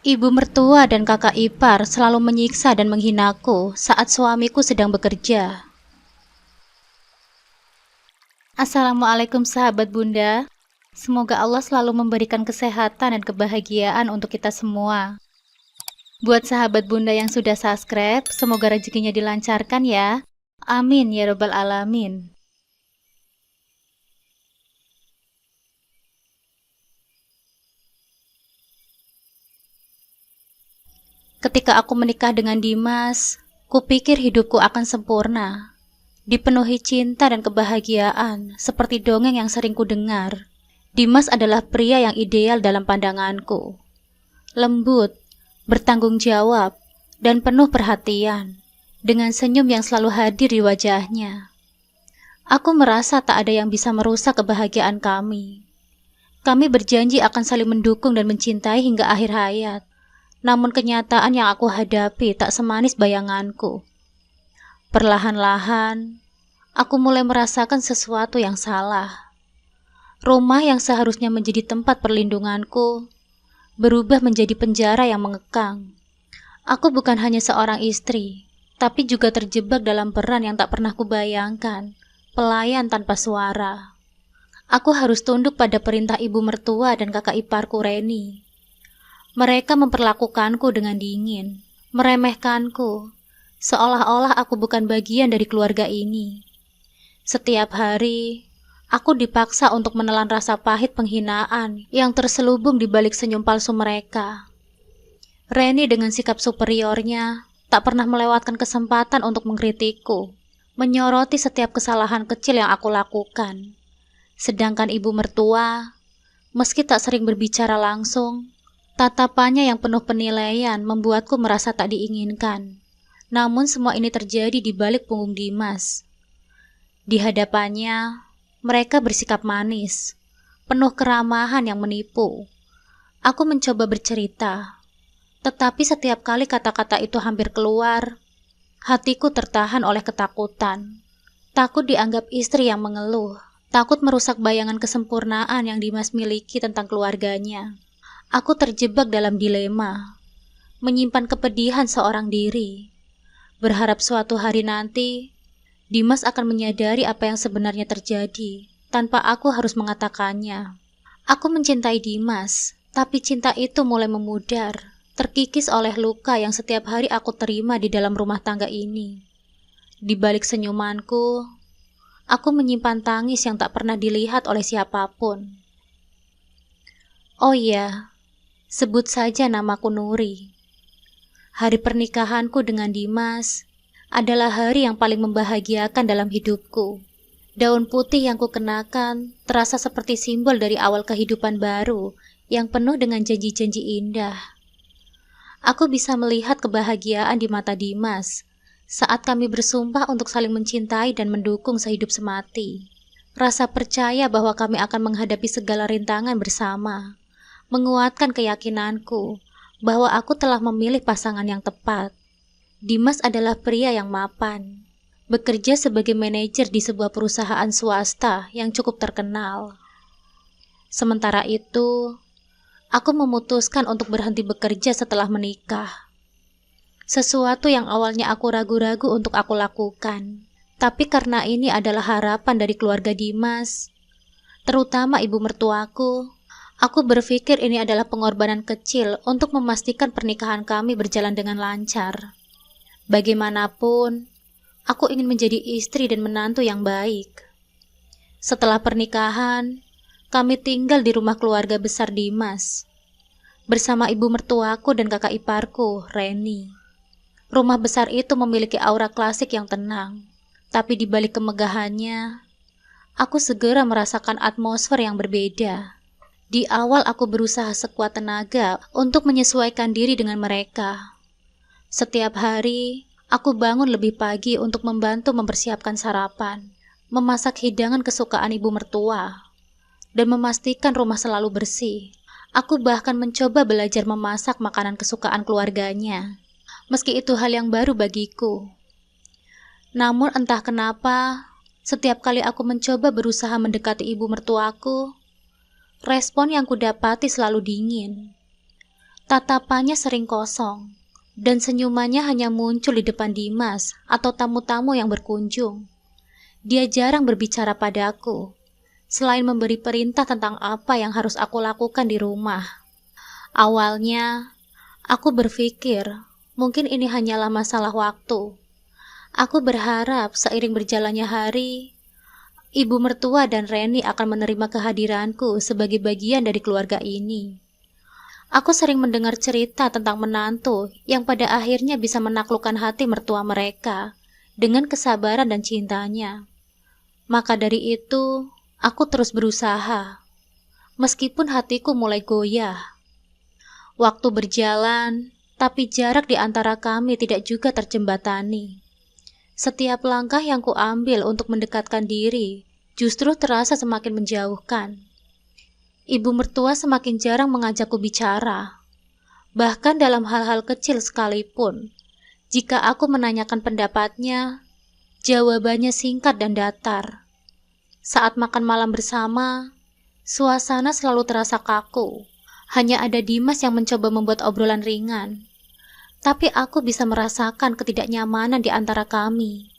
Ibu mertua dan kakak ipar selalu menyiksa dan menghinaku saat suamiku sedang bekerja. Assalamualaikum sahabat Bunda. Semoga Allah selalu memberikan kesehatan dan kebahagiaan untuk kita semua. Buat sahabat Bunda yang sudah subscribe, semoga rezekinya dilancarkan ya. Amin ya robbal alamin. Ketika aku menikah dengan Dimas, kupikir hidupku akan sempurna, dipenuhi cinta dan kebahagiaan seperti dongeng yang sering kudengar. Dimas adalah pria yang ideal dalam pandanganku. Lembut, bertanggung jawab, dan penuh perhatian, dengan senyum yang selalu hadir di wajahnya. Aku merasa tak ada yang bisa merusak kebahagiaan kami. Kami berjanji akan saling mendukung dan mencintai hingga akhir hayat. Namun kenyataan yang aku hadapi tak semanis bayanganku. Perlahan-lahan, aku mulai merasakan sesuatu yang salah. Rumah yang seharusnya menjadi tempat perlindunganku berubah menjadi penjara yang mengekang. Aku bukan hanya seorang istri, tapi juga terjebak dalam peran yang tak pernah kubayangkan, pelayan tanpa suara. Aku harus tunduk pada perintah ibu mertua dan kakak iparku Reni. Mereka memperlakukanku dengan dingin, meremehkanku, seolah-olah aku bukan bagian dari keluarga ini. Setiap hari, aku dipaksa untuk menelan rasa pahit penghinaan yang terselubung di balik senyum palsu mereka. Reni dengan sikap superiornya tak pernah melewatkan kesempatan untuk mengkritikku, menyoroti setiap kesalahan kecil yang aku lakukan. Sedangkan ibu mertua, meski tak sering berbicara langsung, tatapannya yang penuh penilaian membuatku merasa tak diinginkan. Namun semua ini terjadi di balik punggung Dimas. Di hadapannya, mereka bersikap manis, penuh keramahan yang menipu. Aku mencoba bercerita, tetapi setiap kali kata-kata itu hampir keluar, hatiku tertahan oleh ketakutan. Takut dianggap istri yang mengeluh, takut merusak bayangan kesempurnaan yang Dimas miliki tentang keluarganya. Aku terjebak dalam dilema, menyimpan kepedihan seorang diri, berharap suatu hari nanti Dimas akan menyadari apa yang sebenarnya terjadi, tanpa aku harus mengatakannya. Aku mencintai Dimas, tapi cinta itu mulai memudar, terkikis oleh luka yang setiap hari aku terima di dalam rumah tangga ini. Di balik senyumanku, aku menyimpan tangis yang tak pernah dilihat oleh siapapun. Oh iya, sebut saja namaku Nuri. Hari pernikahanku dengan Dimas adalah hari yang paling membahagiakan dalam hidupku. Daun putih yang kukenakan terasa seperti simbol dari awal kehidupan baru yang penuh dengan janji-janji indah. Aku bisa melihat kebahagiaan di mata Dimas saat kami bersumpah untuk saling mencintai dan mendukung sehidup semati. Rasa percaya bahwa kami akan menghadapi segala rintangan bersama menguatkan keyakinanku bahwa aku telah memilih pasangan yang tepat. Dimas adalah pria yang mapan, bekerja sebagai manajer di sebuah perusahaan swasta yang cukup terkenal. Sementara itu, aku memutuskan untuk berhenti bekerja setelah menikah. Sesuatu yang awalnya aku ragu-ragu untuk aku lakukan, tapi karena ini adalah harapan dari keluarga Dimas, terutama ibu mertuaku, aku berpikir ini adalah pengorbanan kecil untuk memastikan pernikahan kami berjalan dengan lancar. Bagaimanapun, aku ingin menjadi istri dan menantu yang baik. Setelah pernikahan, kami tinggal di rumah keluarga besar Dimas, bersama ibu mertuaku dan kakak iparku, Reni. Rumah besar itu memiliki aura klasik yang tenang, tapi di balik kemegahannya, aku segera merasakan atmosfer yang berbeda. Di awal aku berusaha sekuat tenaga untuk menyesuaikan diri dengan mereka. Setiap hari, aku bangun lebih pagi untuk membantu mempersiapkan sarapan, memasak hidangan kesukaan ibu mertua, dan memastikan rumah selalu bersih. Aku bahkan mencoba belajar memasak makanan kesukaan keluarganya, meski itu hal yang baru bagiku. Namun entah kenapa, setiap kali aku mencoba berusaha mendekati ibu mertuaku, respon yang kudapati selalu dingin. Tatapannya sering kosong, dan senyumannya hanya muncul di depan Dimas atau tamu-tamu yang berkunjung. Dia jarang berbicara padaku, selain memberi perintah tentang apa yang harus aku lakukan di rumah. Awalnya, aku berpikir mungkin ini hanyalah masalah waktu. Aku berharap seiring berjalannya hari, ibu mertua dan Reni akan menerima kehadiranku sebagai bagian dari keluarga ini. Aku sering mendengar cerita tentang menantu yang pada akhirnya bisa menaklukkan hati mertua mereka dengan kesabaran dan cintanya. Maka dari itu, aku terus berusaha, meskipun hatiku mulai goyah. Waktu berjalan, tapi jarak di antara kami tidak juga terjembatani. Setiap langkah yang kuambil untuk mendekatkan diri justru terasa semakin menjauhkan. Ibu mertua semakin jarang mengajakku bicara, bahkan dalam hal-hal kecil sekalipun. Jika aku menanyakan pendapatnya, jawabannya singkat dan datar. Saat makan malam bersama, suasana selalu terasa kaku. Hanya ada Dimas yang mencoba membuat obrolan ringan. Tapi aku bisa merasakan ketidaknyamanan di antara kami.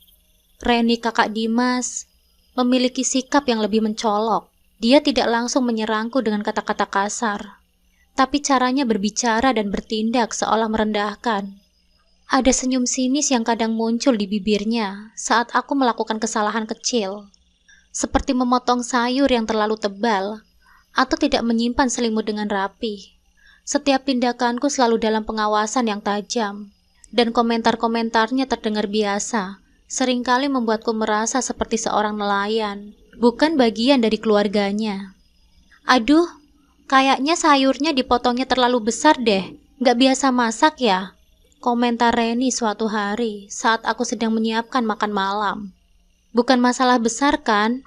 Reni, kakak Dimas, memiliki sikap yang lebih mencolok. Dia tidak langsung menyerangku dengan kata-kata kasar, tapi caranya berbicara dan bertindak seolah merendahkan. Ada senyum sinis yang kadang muncul di bibirnya saat aku melakukan kesalahan kecil, seperti memotong sayur yang terlalu tebal atau tidak menyimpan selimut dengan rapi. Setiap tindakanku selalu dalam pengawasan yang tajam, dan komentar-komentarnya terdengar biasa, seringkali membuatku merasa seperti seorang nelayan, bukan bagian dari keluarganya. Aduh, kayaknya sayurnya dipotongnya terlalu besar deh, nggak biasa masak ya? Komentar Reni suatu hari saat aku sedang menyiapkan makan malam. Bukan masalah besar kan?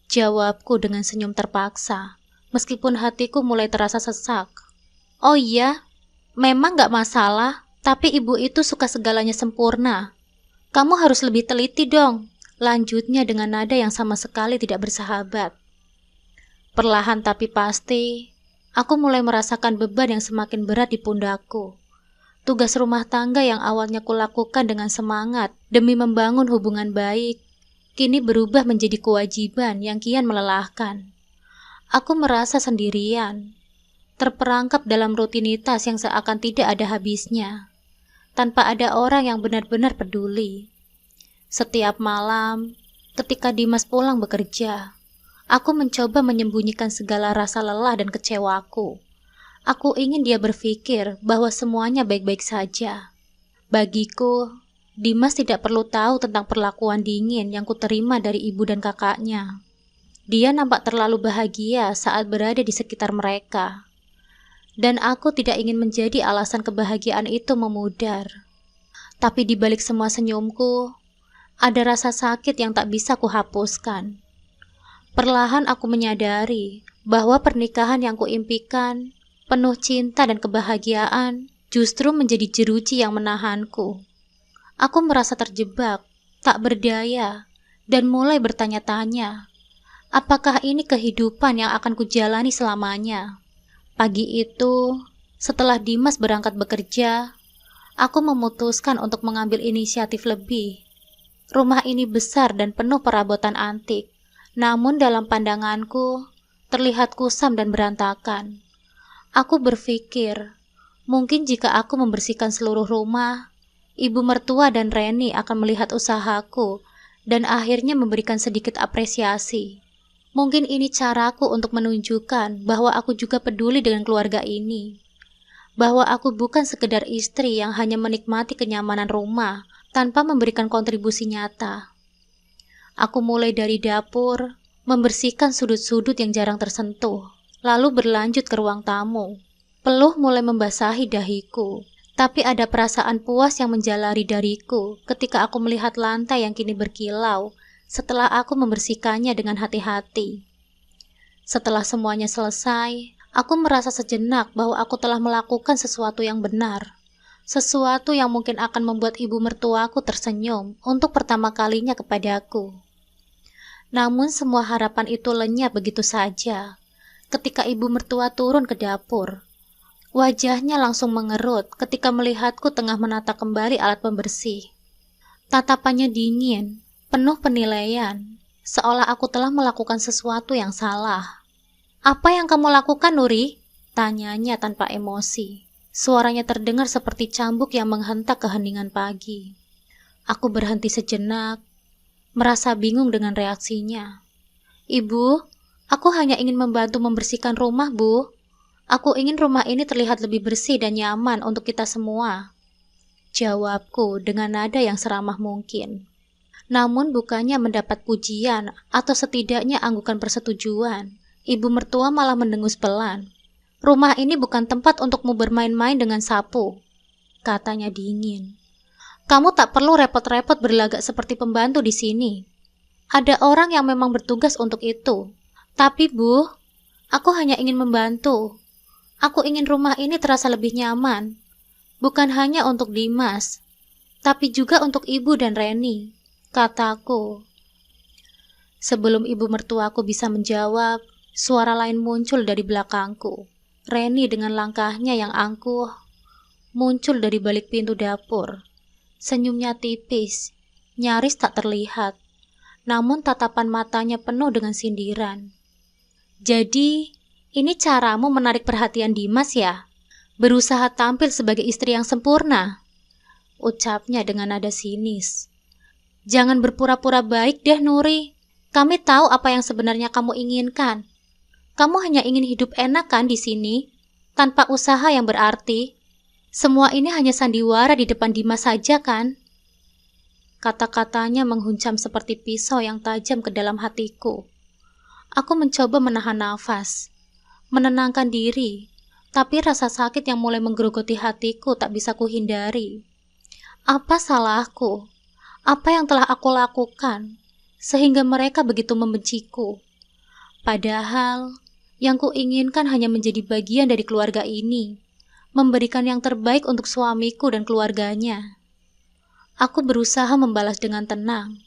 Jawabku dengan senyum terpaksa, meskipun hatiku mulai terasa sesak. Oh iya, memang gak masalah, tapi ibu itu suka segalanya sempurna. Kamu harus lebih teliti dong, lanjutnya dengan nada yang sama sekali tidak bersahabat. Perlahan tapi pasti, aku mulai merasakan beban yang semakin berat di pundakku. Tugas rumah tangga yang awalnya kulakukan dengan semangat demi membangun hubungan baik, kini berubah menjadi kewajiban yang kian melelahkan. Aku merasa sendirian, terperangkap dalam rutinitas yang seakan tidak ada habisnya, tanpa ada orang yang benar-benar peduli. Setiap malam, ketika Dimas pulang bekerja, aku mencoba menyembunyikan segala rasa lelah dan kecewaku. Aku ingin dia berpikir bahwa semuanya baik-baik saja. Bagiku, Dimas tidak perlu tahu tentang perlakuan dingin yang kuterima dari ibu dan kakaknya. Dia nampak terlalu bahagia saat berada di sekitar mereka. Dan aku tidak ingin menjadi alasan kebahagiaan itu memudar. Tapi di balik semua senyumku, ada rasa sakit yang tak bisa kuhapuskan. Perlahan aku menyadari bahwa pernikahan yang kuimpikan, penuh cinta dan kebahagiaan, justru menjadi jeruji yang menahanku. Aku merasa terjebak, tak berdaya, dan mulai bertanya-tanya, apakah ini kehidupan yang akan kujalani selamanya? Pagi itu, setelah Dimas berangkat bekerja, aku memutuskan untuk mengambil inisiatif lebih. Rumah ini besar dan penuh perabotan antik, namun dalam pandanganku, terlihat kusam dan berantakan. Aku berpikir, mungkin jika aku membersihkan seluruh rumah, ibu mertua dan Reni akan melihat usahaku dan akhirnya memberikan sedikit apresiasi. Mungkin ini caraku untuk menunjukkan bahwa aku juga peduli dengan keluarga ini. Bahwa aku bukan sekedar istri yang hanya menikmati kenyamanan rumah tanpa memberikan kontribusi nyata. Aku mulai dari dapur, membersihkan sudut-sudut yang jarang tersentuh, lalu berlanjut ke ruang tamu. Peluh mulai membasahi dahiku. Tapi ada perasaan puas yang menjalari dariku ketika aku melihat lantai yang kini berkilau setelah aku membersihkannya dengan hati-hati. Setelah semuanya selesai, aku merasa sejenak bahwa aku telah melakukan sesuatu yang benar. Sesuatu yang mungkin akan membuat ibu mertuaku tersenyum untuk pertama kalinya kepadaku. Namun semua harapan itu lenyap begitu saja ketika ibu mertua turun ke dapur. Wajahnya langsung mengerut ketika melihatku tengah menata kembali alat pembersih. Tatapannya dingin, penuh penilaian, seolah aku telah melakukan sesuatu yang salah. "Apa yang kamu lakukan, Nuri?" tanyanya tanpa emosi. Suaranya terdengar seperti cambuk yang menghentak keheningan pagi. Aku berhenti sejenak, merasa bingung dengan reaksinya. "Ibu, aku hanya ingin membantu membersihkan rumah, Bu. Aku ingin rumah ini terlihat lebih bersih dan nyaman untuk kita semua," jawabku dengan nada yang seramah mungkin. Namun bukannya mendapat pujian atau setidaknya anggukan persetujuan, ibu mertua malah mendengus pelan. "Rumah ini bukan tempat untukmu bermain-main dengan sapu," katanya dingin. "Kamu tak perlu repot-repot berlagak seperti pembantu di sini. Ada orang yang memang bertugas untuk itu. Tapi Bu, aku hanya ingin membantu. Aku ingin rumah ini terasa lebih nyaman. Bukan hanya untuk Dimas, tapi juga untuk Ibu dan Reni," kataku. Sebelum ibu mertuaku bisa menjawab, suara lain muncul dari belakangku. Reni dengan langkahnya yang angkuh muncul dari balik pintu dapur. Senyumnya tipis, nyaris tak terlihat, namun tatapan matanya penuh dengan sindiran. "Jadi, ini caramu menarik perhatian Dimas ya? Berusaha tampil sebagai istri yang sempurna?" ucapnya dengan nada sinis. "Jangan berpura-pura baik deh, Nuri. Kami tahu apa yang sebenarnya kamu inginkan. Kamu hanya ingin hidup enak kan di sini, tanpa usaha yang berarti. Semua ini hanya sandiwara di depan Dimas saja kan?" Kata-katanya menghunjam seperti pisau yang tajam ke dalam hatiku. Aku mencoba menahan nafas, menenangkan diri, tapi rasa sakit yang mulai menggerogoti hatiku tak bisa kuhindari. Apa salahku? Apa yang telah aku lakukan sehingga mereka begitu membenciku? Padahal yang kuinginkan hanya menjadi bagian dari keluarga ini, memberikan yang terbaik untuk suamiku dan keluarganya. Aku berusaha membalas dengan tenang.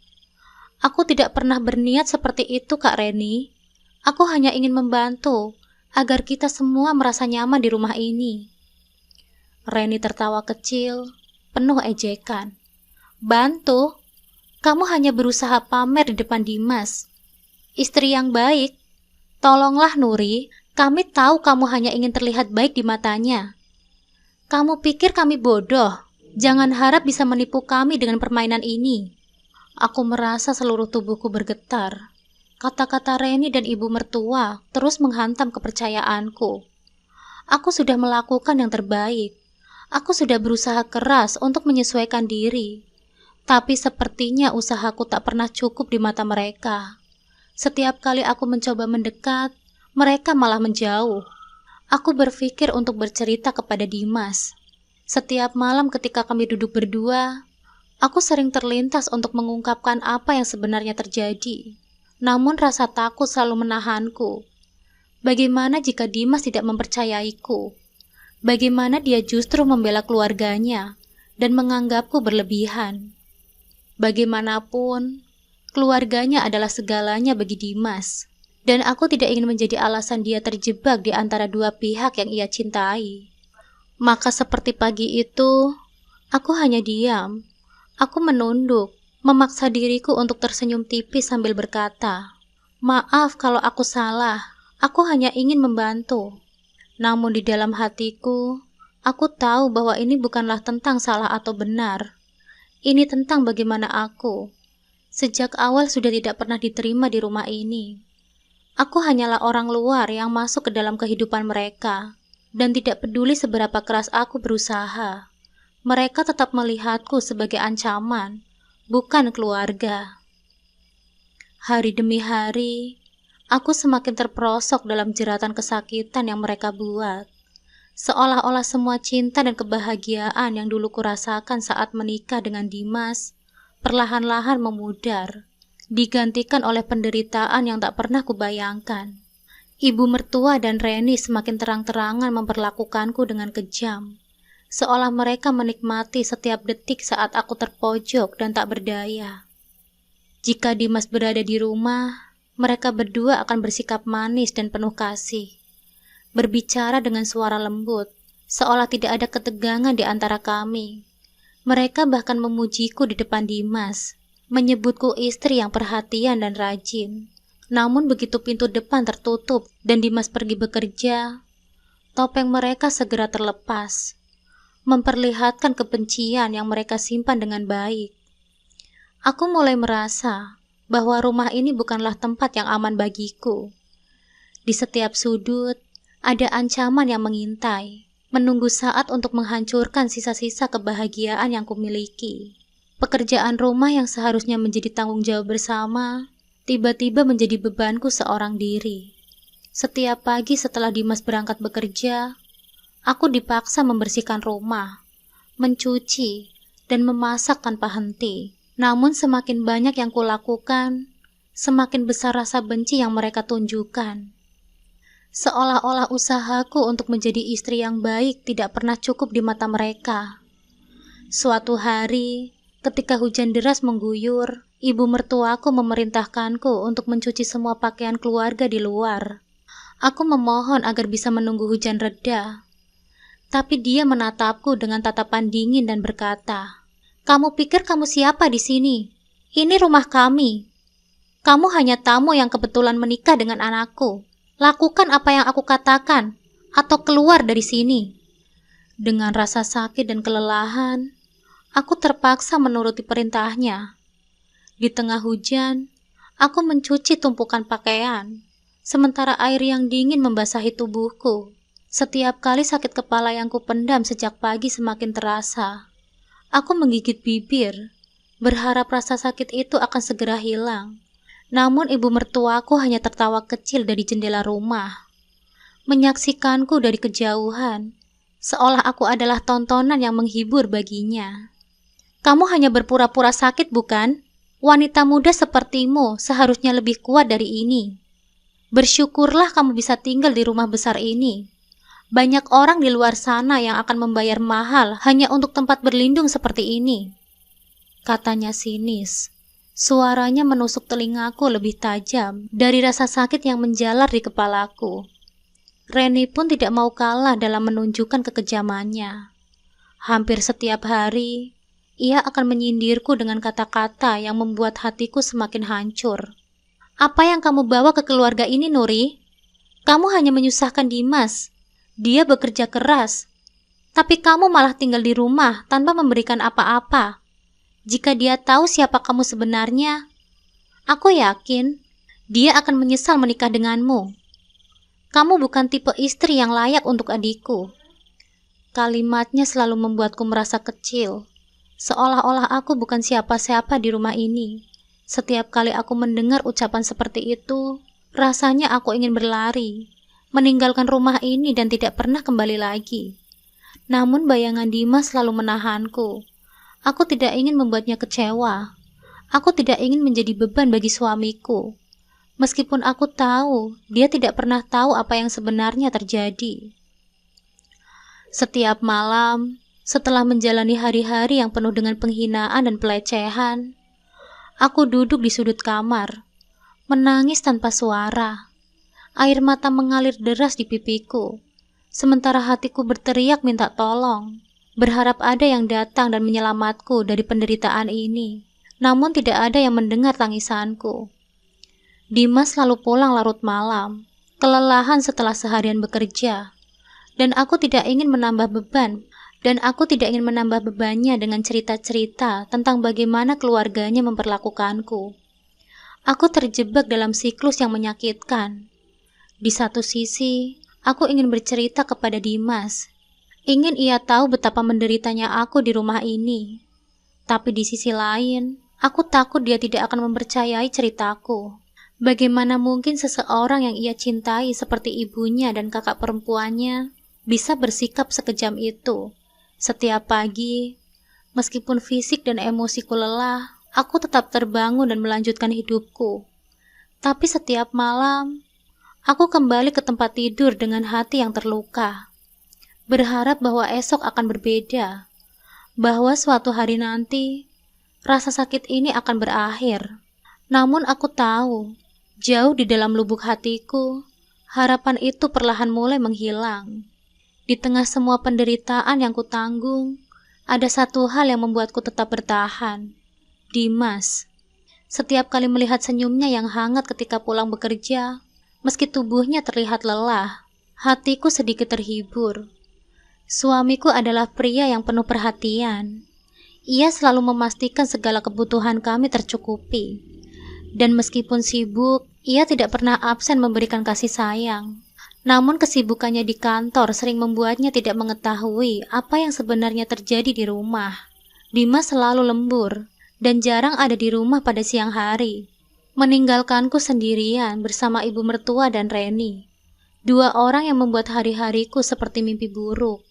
"Aku tidak pernah berniat seperti itu, Kak Reni. Aku hanya ingin membantu agar kita semua merasa nyaman di rumah ini." Reni tertawa kecil, penuh ejekan. "Bantu? Kamu hanya berusaha pamer di depan Dimas. Istri yang baik. Tolonglah Nuri, kami tahu kamu hanya ingin terlihat baik di matanya. Kamu pikir kami bodoh? Jangan harap bisa menipu kami dengan permainan ini." Aku merasa seluruh tubuhku bergetar. Kata-kata Reni dan ibu mertua terus menghantam kepercayaanku. Aku sudah melakukan yang terbaik. Aku sudah berusaha keras untuk menyesuaikan diri. Tapi sepertinya usahaku tak pernah cukup di mata mereka. Setiap kali aku mencoba mendekat, mereka malah menjauh. Aku berpikir untuk bercerita kepada Dimas. Setiap malam ketika kami duduk berdua, aku sering terlintas untuk mengungkapkan apa yang sebenarnya terjadi. Namun rasa takut selalu menahanku. Bagaimana jika Dimas tidak mempercayaiku? Bagaimana dia justru membela keluarganya dan menganggapku berlebihan? Bagaimanapun, keluarganya adalah segalanya bagi Dimas, dan aku tidak ingin menjadi alasan dia terjebak di antara dua pihak yang ia cintai. Maka seperti pagi itu, aku hanya diam. Aku menunduk, memaksa diriku untuk tersenyum tipis sambil berkata, "Maaf kalau aku salah, aku hanya ingin membantu." Namun di dalam hatiku, aku tahu bahwa ini bukanlah tentang salah atau benar. Ini tentang bagaimana aku sejak awal sudah tidak pernah diterima di rumah ini. Aku hanyalah orang luar yang masuk ke dalam kehidupan mereka, dan tidak peduli seberapa keras aku berusaha. Mereka tetap melihatku sebagai ancaman, bukan keluarga. Hari demi hari, aku semakin terperosok dalam jeratan kesakitan yang mereka buat. Seolah-olah semua cinta dan kebahagiaan yang dulu kurasakan saat menikah dengan Dimas perlahan-lahan memudar, digantikan oleh penderitaan yang tak pernah kubayangkan. Ibu mertua dan Reni semakin terang-terangan memperlakukanku dengan kejam, seolah mereka menikmati setiap detik saat aku terpojok dan tak berdaya. Jika Dimas berada di rumah, mereka berdua akan bersikap manis dan penuh kasih, berbicara dengan suara lembut, seolah tidak ada ketegangan di antara kami. Mereka bahkan memujiku di depan Dimas, menyebutku istri yang perhatian dan rajin. Namun begitu pintu depan tertutup dan Dimas pergi bekerja, topeng mereka segera terlepas, memperlihatkan kebencian yang mereka simpan dengan baik. Aku mulai merasa bahwa rumah ini bukanlah tempat yang aman bagiku. Di setiap sudut, ada ancaman yang mengintai, menunggu saat untuk menghancurkan sisa-sisa kebahagiaan yang kumiliki. Pekerjaan rumah yang seharusnya menjadi tanggung jawab bersama, tiba-tiba menjadi bebanku seorang diri. Setiap pagi setelah Dimas berangkat bekerja, aku dipaksa membersihkan rumah, mencuci, dan memasak tanpa henti. Namun semakin banyak yang kulakukan, semakin besar rasa benci yang mereka tunjukkan. Seolah-olah usahaku untuk menjadi istri yang baik tidak pernah cukup di mata mereka. Suatu hari, ketika hujan deras mengguyur, ibu mertuaku memerintahkanku untuk mencuci semua pakaian keluarga di luar. Aku memohon agar bisa menunggu hujan reda. Tapi dia menatapku dengan tatapan dingin dan berkata, "Kamu pikir kamu siapa di sini? Ini rumah kami. Kamu hanya tamu yang kebetulan menikah dengan anakku. Lakukan apa yang aku katakan, atau keluar dari sini." Dengan rasa sakit dan kelelahan, aku terpaksa menuruti perintahnya. Di tengah hujan, aku mencuci tumpukan pakaian, sementara air yang dingin membasahi tubuhku. Setiap kali sakit kepala yang kupendam sejak pagi semakin terasa. Aku menggigit bibir, berharap rasa sakit itu akan segera hilang. Namun ibu mertuaku hanya tertawa kecil dari jendela rumah, menyaksikanku dari kejauhan, seolah aku adalah tontonan yang menghibur baginya. "Kamu hanya berpura-pura sakit, bukan? Wanita muda sepertimu seharusnya lebih kuat dari ini. Bersyukurlah kamu bisa tinggal di rumah besar ini. Banyak orang di luar sana yang akan membayar mahal hanya untuk tempat berlindung seperti ini," katanya sinis. Suaranya menusuk telingaku lebih tajam dari rasa sakit yang menjalar di kepalaku. Reni pun tidak mau kalah dalam menunjukkan kekejamannya. Hampir setiap hari, ia akan menyindirku dengan kata-kata yang membuat hatiku semakin hancur. "Apa yang kamu bawa ke keluarga ini, Nuri? Kamu hanya menyusahkan Dimas. Dia bekerja keras, tapi kamu malah tinggal di rumah tanpa memberikan apa-apa. Jika dia tahu siapa kamu sebenarnya, aku yakin dia akan menyesal menikah denganmu. Kamu bukan tipe istri yang layak untuk adikku." Kalimatnya selalu membuatku merasa kecil, seolah-olah aku bukan siapa-siapa di rumah ini. Setiap kali aku mendengar ucapan seperti itu, rasanya aku ingin berlari, meninggalkan rumah ini dan tidak pernah kembali lagi. Namun bayangan Dimas selalu menahanku. Aku tidak ingin membuatnya kecewa. Aku tidak ingin menjadi beban bagi suamiku. Meskipun aku tahu dia tidak pernah tahu apa yang sebenarnya terjadi. Setiap malam, setelah menjalani hari-hari yang penuh dengan penghinaan dan pelecehan, aku duduk di sudut kamar, menangis tanpa suara. Air mata mengalir deras di pipiku, sementara hatiku berteriak minta tolong, berharap ada yang datang dan menyelamatku dari penderitaan ini. Namun tidak ada yang mendengar tangisanku. Dimas selalu pulang larut malam, kelelahan setelah seharian bekerja, dan aku tidak ingin menambah bebannya dengan cerita-cerita tentang bagaimana keluarganya memperlakukanku. Aku terjebak dalam siklus yang menyakitkan. Di satu sisi, aku ingin bercerita kepada Dimas, ingin ia tahu betapa menderitanya aku di rumah ini. Tapi di sisi lain, aku takut dia tidak akan mempercayai ceritaku. Bagaimana mungkin seseorang yang ia cintai seperti ibunya dan kakak perempuannya bisa bersikap sekejam itu? Setiap pagi, meskipun fisik dan emosiku lelah, aku tetap terbangun dan melanjutkan hidupku. Tapi setiap malam, aku kembali ke tempat tidur dengan hati yang terluka, berharap bahwa esok akan berbeda, bahwa suatu hari nanti, rasa sakit ini akan berakhir. Namun aku tahu, jauh di dalam lubuk hatiku, harapan itu perlahan mulai menghilang. Di tengah semua penderitaan yang kutanggung, ada satu hal yang membuatku tetap bertahan. Dimas. Setiap kali melihat senyumnya yang hangat ketika pulang bekerja, meski tubuhnya terlihat lelah, hatiku sedikit terhibur. Suamiku adalah pria yang penuh perhatian. Ia selalu memastikan segala kebutuhan kami tercukupi. Dan meskipun sibuk, ia tidak pernah absen memberikan kasih sayang. Namun kesibukannya di kantor sering membuatnya tidak mengetahui apa yang sebenarnya terjadi di rumah. Dimas selalu lembur dan jarang ada di rumah pada siang hari, meninggalkanku sendirian bersama ibu mertua dan Reni, dua orang yang membuat hari-hariku seperti mimpi buruk.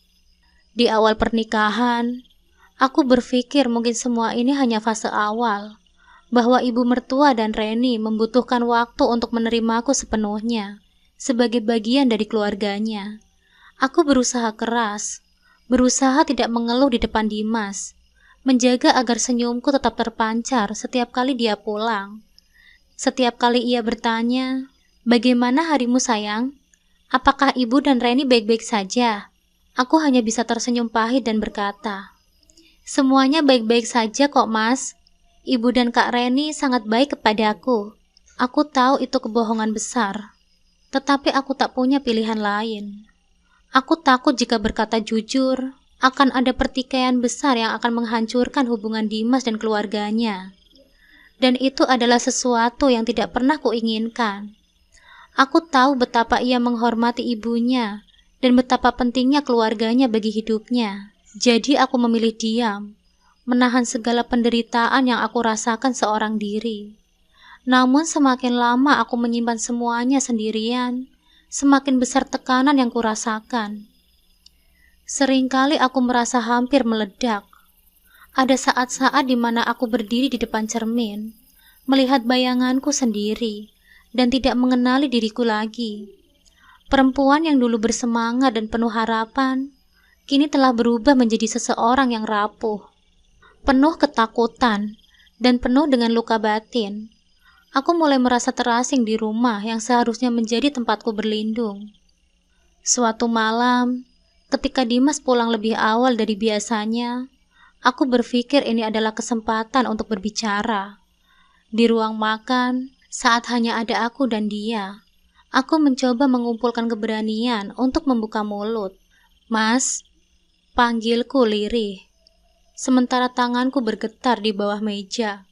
Di awal pernikahan, aku berpikir mungkin semua ini hanya fase awal, bahwa ibu mertua dan Reni membutuhkan waktu untuk menerimaku sepenuhnya sebagai bagian dari keluarganya. Aku berusaha keras, berusaha tidak mengeluh di depan Dimas, menjaga agar senyumku tetap terpancar setiap kali dia pulang. Setiap kali ia bertanya, "Bagaimana harimu sayang? Apakah ibu dan Reni baik-baik saja?" Aku hanya bisa tersenyum pahit dan berkata, "Semuanya baik-baik saja kok, Mas. Ibu dan Kak Reni sangat baik kepadaku. Aku tahu itu kebohongan besar. Tetapi aku tak punya pilihan lain. Aku takut jika berkata jujur, akan ada pertikaian besar yang akan menghancurkan hubungan Dimas dan keluarganya. Dan itu adalah sesuatu yang tidak pernah kuinginkan. Aku tahu betapa ia menghormati ibunya dan betapa pentingnya keluarganya bagi hidupnya. Jadi aku memilih diam, menahan segala penderitaan yang aku rasakan seorang diri. Namun semakin lama aku menyimpan semuanya sendirian, semakin besar tekanan yang kurasakan. Seringkali aku merasa hampir meledak. Ada saat-saat di mana aku berdiri di depan cermin, melihat bayanganku sendiri, dan tidak mengenali diriku lagi. Perempuan yang dulu bersemangat dan penuh harapan, kini telah berubah menjadi seseorang yang rapuh, penuh ketakutan, dan penuh dengan luka batin. Aku mulai merasa terasing di rumah yang seharusnya menjadi tempatku berlindung. Suatu malam, ketika Dimas pulang lebih awal dari biasanya, aku berpikir ini adalah kesempatan untuk berbicara. Di ruang makan, saat hanya ada aku dan dia, aku mencoba mengumpulkan keberanian untuk membuka mulut. "Mas," panggilku lirih, sementara tanganku bergetar di bawah meja.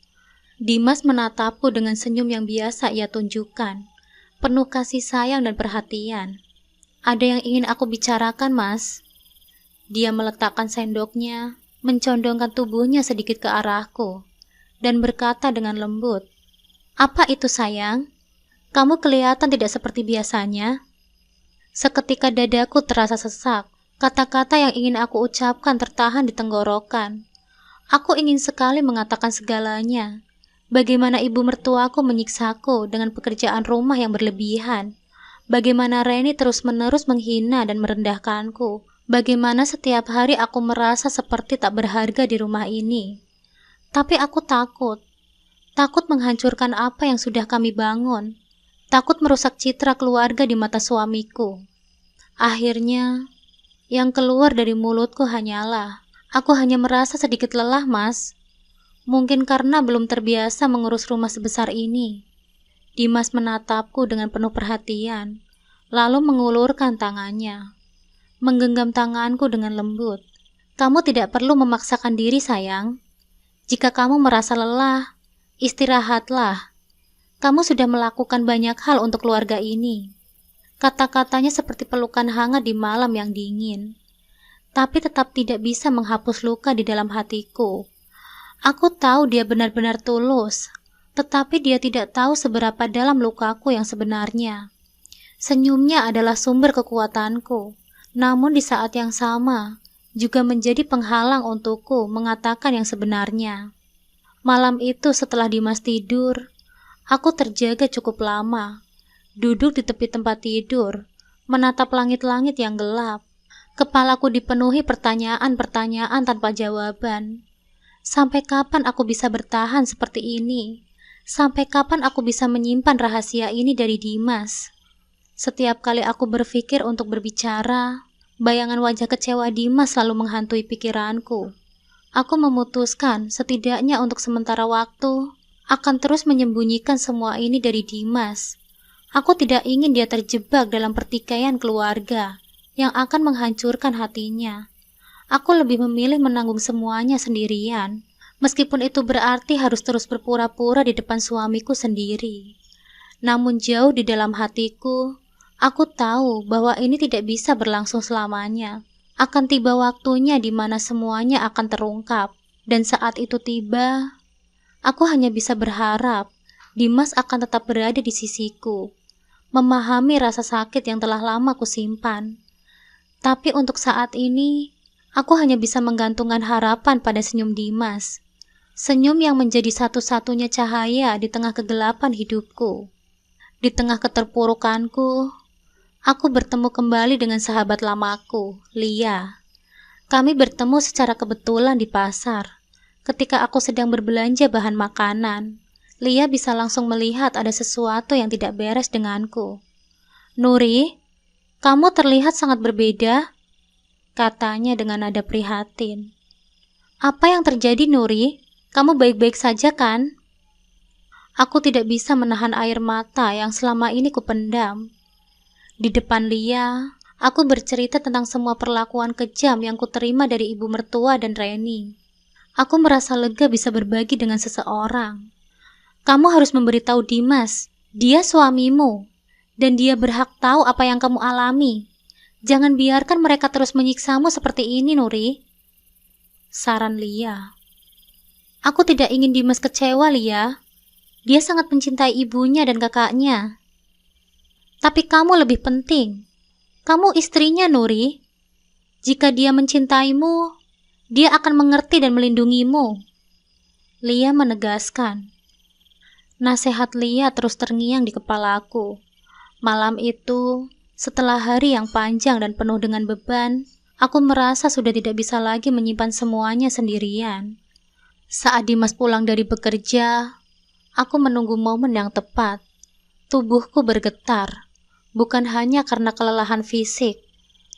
Dimas menatapku dengan senyum yang biasa ia tunjukkan, penuh kasih sayang dan perhatian. "Ada yang ingin aku bicarakan, Mas." Dia meletakkan sendoknya, mencondongkan tubuhnya sedikit ke arahku, dan berkata dengan lembut, "Apa itu sayang? Kamu kelihatan tidak seperti biasanya." Seketika dadaku terasa sesak, kata-kata yang ingin aku ucapkan tertahan di tenggorokan. Aku ingin sekali mengatakan segalanya. Bagaimana ibu mertuaku menyiksaku dengan pekerjaan rumah yang berlebihan. Bagaimana Reni terus-menerus menghina dan merendahkanku. Bagaimana setiap hari aku merasa seperti tak berharga di rumah ini. Tapi aku takut. Takut menghancurkan apa yang sudah kami bangun. Takut merusak citra keluarga di mata suamiku. Akhirnya, yang keluar dari mulutku hanyalah, "Aku hanya merasa sedikit lelah, Mas." Mungkin karena belum terbiasa mengurus rumah sebesar ini. Dimas menatapku dengan penuh perhatian, lalu mengulurkan tangannya, menggenggam tanganku dengan lembut. "Kamu tidak perlu memaksakan diri, sayang. Jika kamu merasa lelah, istirahatlah. Kamu sudah melakukan banyak hal untuk keluarga ini." Kata-katanya seperti pelukan hangat di malam yang dingin, tapi tetap tidak bisa menghapus luka di dalam hatiku. Aku tahu dia benar-benar tulus, tetapi dia tidak tahu seberapa dalam lukaku yang sebenarnya. Senyumnya adalah sumber kekuatanku, namun di saat yang sama juga menjadi penghalang untukku mengatakan yang sebenarnya. Malam itu setelah Dimas tidur, aku terjaga cukup lama, duduk di tepi tempat tidur, menatap langit-langit yang gelap. Kepalaku dipenuhi pertanyaan-pertanyaan tanpa jawaban. Sampai kapan aku bisa bertahan seperti ini? Sampai kapan aku bisa menyimpan rahasia ini dari Dimas? Setiap kali aku berpikir untuk berbicara, Bayangan wajah kecewa Dimas selalu menghantui pikiranku. Aku memutuskan setidaknya untuk sementara waktu akan terus menyembunyikan semua ini dari Dimas. Aku tidak ingin dia terjebak dalam pertikaian keluarga yang akan menghancurkan hatinya. Aku lebih memilih menanggung semuanya sendirian, meskipun itu berarti harus terus berpura-pura di depan suamiku sendiri. Namun jauh di dalam hatiku, aku tahu bahwa ini tidak bisa berlangsung selamanya. Akan tiba waktunya di mana semuanya akan terungkap, dan saat itu tiba, aku hanya bisa berharap Dimas akan tetap berada di sisiku, memahami rasa sakit yang telah lama kusimpan. Tapi untuk saat ini, aku hanya bisa menggantungkan harapan pada senyum Dimas. Senyum yang menjadi satu-satunya cahaya di tengah kegelapan hidupku. Di tengah keterpurukanku, aku bertemu kembali dengan sahabat lamaku, Lia. Kami bertemu secara kebetulan di pasar. Ketika aku sedang berbelanja bahan makanan, Lia bisa langsung melihat ada sesuatu yang tidak beres denganku. "Nuri, kamu terlihat sangat berbeda," katanya dengan nada prihatin. "Apa yang terjadi, Nuri? Kamu baik-baik saja kan?" Aku tidak bisa menahan air mata yang selama ini kupendam. Di depan Lia, aku bercerita tentang semua perlakuan kejam yang kuterima dari ibu mertua dan Reni. Aku merasa lega bisa berbagi dengan seseorang. "Kamu harus memberitahu Dimas, dia suamimu, dan dia berhak tahu apa yang kamu alami. Jangan biarkan mereka terus menyiksamu seperti ini, Nuri," saran Lia. "Aku tidak ingin Dimas kecewa, Lia. Dia sangat mencintai ibunya dan kakaknya. Tapi kamu lebih penting. Kamu istrinya, Nuri. Jika dia mencintaimu, dia akan mengerti dan melindungimu," Lia menegaskan. Nasihat Lia terus terngiang di kepalaku. Malam itu, setelah hari yang panjang dan penuh dengan beban, aku merasa sudah tidak bisa lagi menyimpan semuanya sendirian. Saat Dimas pulang dari bekerja, aku menunggu momen yang tepat. Tubuhku bergetar, bukan hanya karena kelelahan fisik,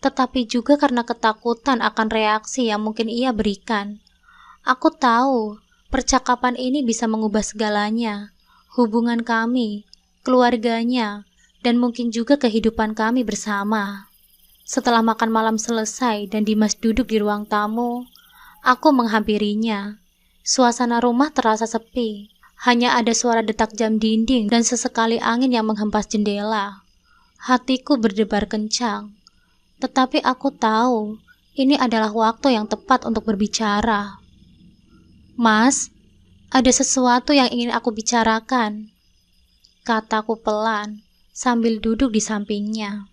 tetapi juga karena ketakutan akan reaksi yang mungkin ia berikan. Aku tahu, percakapan ini bisa mengubah segalanya. Hubungan kami, keluarganya, dan mungkin juga kehidupan kami bersama. Setelah makan malam selesai dan Dimas duduk di ruang tamu, aku menghampirinya. Suasana rumah terasa sepi. Hanya ada suara detak jam dinding dan sesekali angin yang menghempas jendela. Hatiku berdebar kencang. Tetapi aku tahu, ini adalah waktu yang tepat untuk berbicara. "Mas, ada sesuatu yang ingin aku bicarakan," kataku pelan, sambil duduk di sampingnya.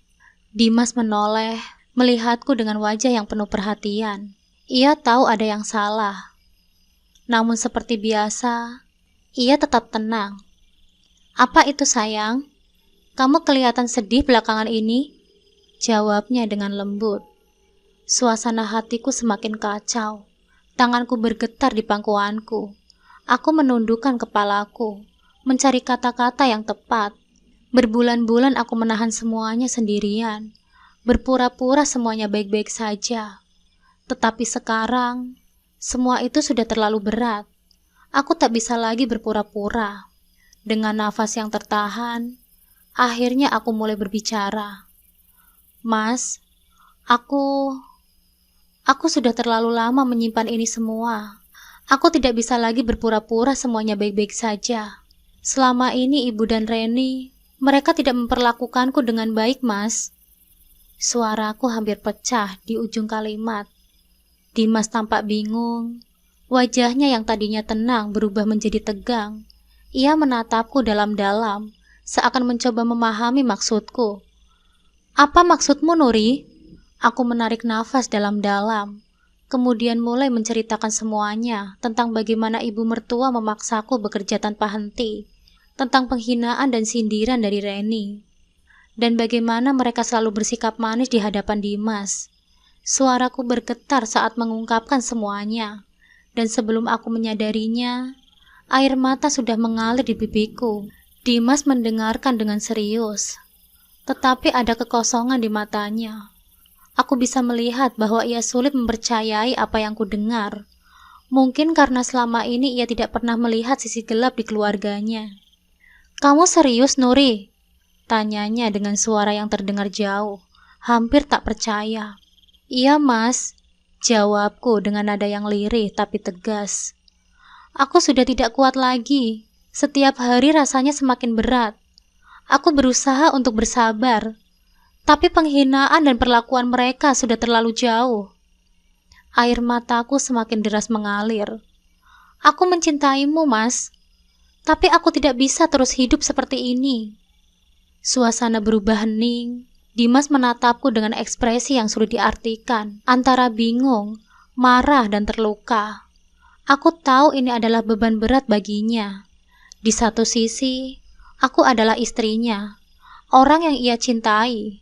Dimas menoleh, melihatku dengan wajah yang penuh perhatian. Ia tahu ada yang salah. Namun seperti biasa, ia tetap tenang. "Apa itu, sayang? Kamu kelihatan sedih belakangan ini," jawabnya dengan lembut. Suasana hatiku semakin kacau. Tanganku bergetar di pangkuanku. Aku menundukkan kepalaku, mencari kata-kata yang tepat. Berbulan-bulan aku menahan semuanya sendirian, berpura-pura semuanya baik-baik saja. Tetapi sekarang, semua itu sudah terlalu berat. Aku tak bisa lagi berpura-pura. Dengan nafas yang tertahan, akhirnya aku mulai berbicara. "Mas, aku sudah terlalu lama menyimpan ini semua. Aku tidak bisa lagi berpura-pura semuanya baik-baik saja. Selama ini ibu dan Reni, mereka tidak memperlakukanku dengan baik, Mas." Suaraku hampir pecah di ujung kalimat. Dimas tampak bingung. Wajahnya yang tadinya tenang berubah menjadi tegang. Ia menatapku dalam-dalam, seakan mencoba memahami maksudku. "Apa maksudmu, Nuri?" Aku menarik nafas dalam-dalam. Kemudian mulai menceritakan semuanya tentang bagaimana ibu mertua memaksaku bekerja tanpa henti, tentang penghinaan dan sindiran dari Reni, dan bagaimana mereka selalu bersikap manis di hadapan Dimas. Suaraku bergetar saat mengungkapkan semuanya, dan sebelum aku menyadarinya, air mata sudah mengalir di pipiku. Dimas mendengarkan dengan serius, tetapi ada kekosongan di matanya. Aku bisa melihat bahwa ia sulit mempercayai apa yang kudengar. Mungkin karena selama ini ia tidak pernah melihat sisi gelap di keluarganya. "Kamu serius, Nuri?" tanyanya dengan suara yang terdengar jauh, hampir tak percaya. "Iya, Mas," jawabku dengan nada yang lirih tapi tegas. Aku sudah tidak kuat lagi. Setiap hari rasanya semakin berat. Aku berusaha untuk bersabar, tapi penghinaan dan perlakuan mereka sudah terlalu jauh. Air mataku semakin deras mengalir. "Aku mencintaimu, Mas, tapi aku tidak bisa terus hidup seperti ini." Suasana berubah hening. Dimas menatapku dengan ekspresi yang sulit diartikan, antara bingung, marah, dan terluka. Aku tahu ini adalah beban berat baginya. Di satu sisi, aku adalah istrinya, orang yang ia cintai.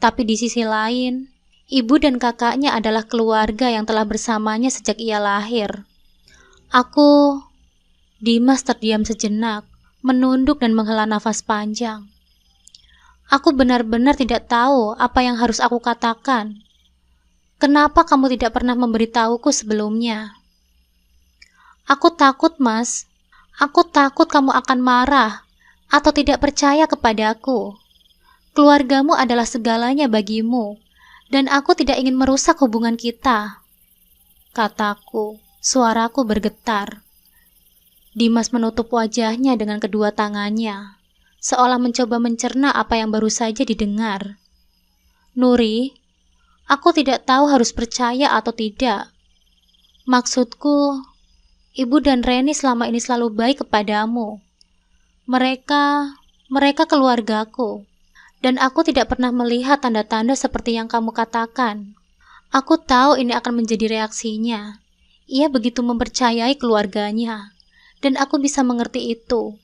Tapi di sisi lain, ibu dan kakaknya adalah keluarga yang telah bersamanya sejak ia lahir. Dimas terdiam sejenak, menunduk dan menghela nafas panjang. Aku benar-benar tidak tahu apa yang harus aku katakan. "Kenapa kamu tidak pernah memberitahuku sebelumnya?" "Aku takut, Mas. Aku takut kamu akan marah atau tidak percaya kepadaku. Keluargamu adalah segalanya bagimu, dan aku tidak ingin merusak hubungan kita," kataku. Suaraku bergetar. Dimas menutup wajahnya dengan kedua tangannya, seolah mencoba mencerna apa yang baru saja didengar. "Nuri, aku tidak tahu harus percaya atau tidak. Maksudku, Ibu dan Reni selama ini selalu baik kepadamu. Mereka keluargaku. Dan aku tidak pernah melihat tanda-tanda seperti yang kamu katakan. Aku tahu ini akan menjadi reaksinya. Ia begitu mempercayai keluarganya, dan aku bisa mengerti itu.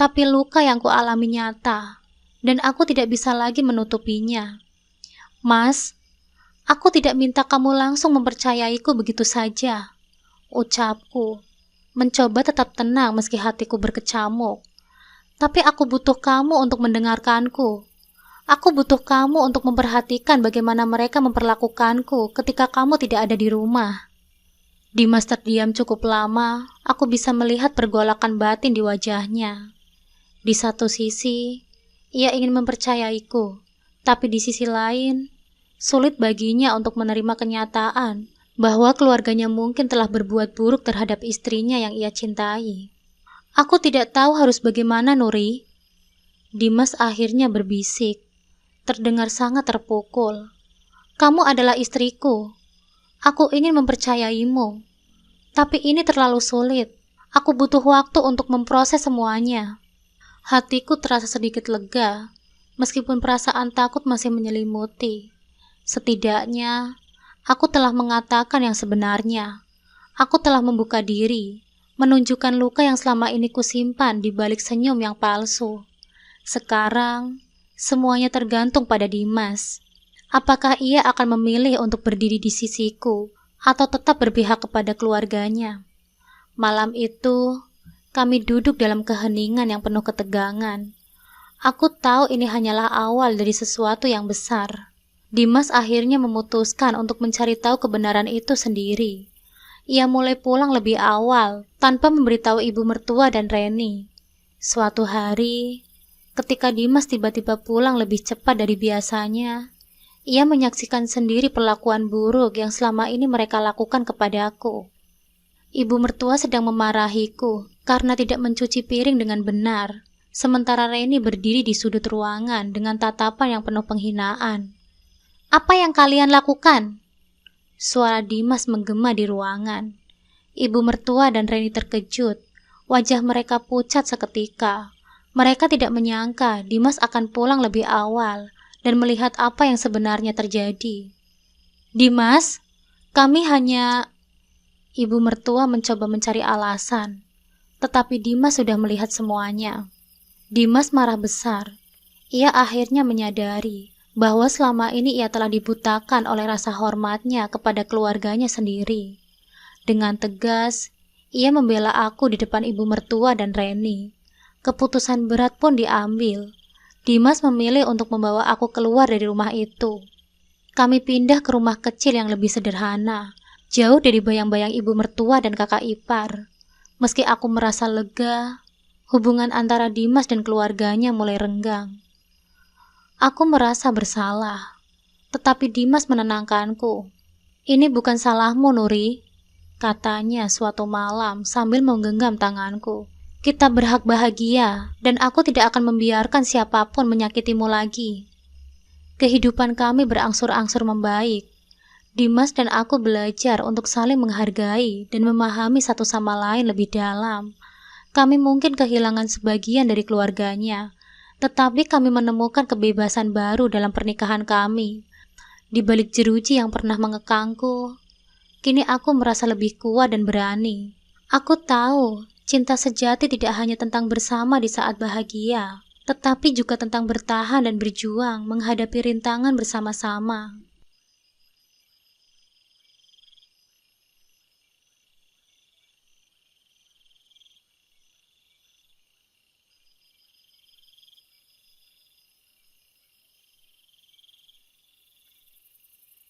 Tapi luka yang kualami nyata, dan aku tidak bisa lagi menutupinya. Mas, aku tidak minta kamu langsung mempercayaiku begitu saja," ucapku, mencoba tetap tenang meski hatiku berkecamuk. "Tapi aku butuh kamu untuk mendengarkanku. Aku butuh kamu untuk memperhatikan bagaimana mereka memperlakukanku ketika kamu tidak ada di rumah." Dimas terdiam cukup lama. Aku bisa melihat pergolakan batin di wajahnya. Di satu sisi, ia ingin mempercayaiku, tapi di sisi lain, sulit baginya untuk menerima kenyataan bahwa keluarganya mungkin telah berbuat buruk terhadap istrinya yang ia cintai. "Aku tidak tahu harus bagaimana, Nuri," Dimas akhirnya berbisik, terdengar sangat terpukul. "Kamu adalah istriku. Aku ingin mempercayaimu. Tapi ini terlalu sulit. Aku butuh waktu untuk memproses semuanya." Hatiku terasa sedikit lega, meskipun perasaan takut masih menyelimuti. Setidaknya, aku telah mengatakan yang sebenarnya. Aku telah membuka diri, menunjukkan luka yang selama ini kusimpan di balik senyum yang palsu. Sekarang, semuanya tergantung pada Dimas. Apakah ia akan memilih untuk berdiri di sisiku atau tetap berpihak kepada keluarganya? Malam itu, kami duduk dalam keheningan yang penuh ketegangan. Aku tahu ini hanyalah awal dari sesuatu yang besar. Dimas akhirnya memutuskan untuk mencari tahu kebenaran itu sendiri. Ia mulai pulang lebih awal, tanpa memberitahu ibu mertua dan Reni. Suatu hari, ketika Dimas tiba-tiba pulang lebih cepat dari biasanya, ia menyaksikan sendiri perlakuan buruk yang selama ini mereka lakukan kepadaku. Ibu mertua sedang memarahiku karena tidak mencuci piring dengan benar, sementara Reni berdiri di sudut ruangan dengan tatapan yang penuh penghinaan. "Apa yang kalian lakukan?" Suara Dimas menggema di ruangan. Ibu mertua dan Reni terkejut. Wajah mereka pucat seketika. Mereka tidak menyangka Dimas akan pulang lebih awal dan melihat apa yang sebenarnya terjadi. "Dimas, kami hanya..." Ibu mertua mencoba mencari alasan, tetapi Dimas sudah melihat semuanya. Dimas marah besar. Ia akhirnya menyadari bahwa selama ini ia telah dibutakan oleh rasa hormatnya kepada keluarganya sendiri. Dengan tegas, ia membela aku di depan ibu mertua dan Reni. Keputusan berat pun diambil. Dimas memilih untuk membawa aku keluar dari rumah itu. Kami pindah ke rumah kecil yang lebih sederhana, jauh dari bayang-bayang ibu mertua dan kakak ipar. Meski aku merasa lega, hubungan antara Dimas dan keluarganya mulai renggang. Aku merasa bersalah, tetapi Dimas menenangkanku. "Ini bukan salahmu, Nuri," katanya suatu malam sambil menggenggam tanganku. "Kita berhak bahagia, dan aku tidak akan membiarkan siapapun menyakitimu lagi." Kehidupan kami berangsur-angsur membaik. Dimas dan aku belajar untuk saling menghargai dan memahami satu sama lain lebih dalam. Kami mungkin kehilangan sebagian dari keluarganya, tetapi kami menemukan kebebasan baru dalam pernikahan kami. Di balik jeruji yang pernah mengekangku, kini aku merasa lebih kuat dan berani. Aku tahu, cinta sejati tidak hanya tentang bersama di saat bahagia, tetapi juga tentang bertahan dan berjuang menghadapi rintangan bersama-sama.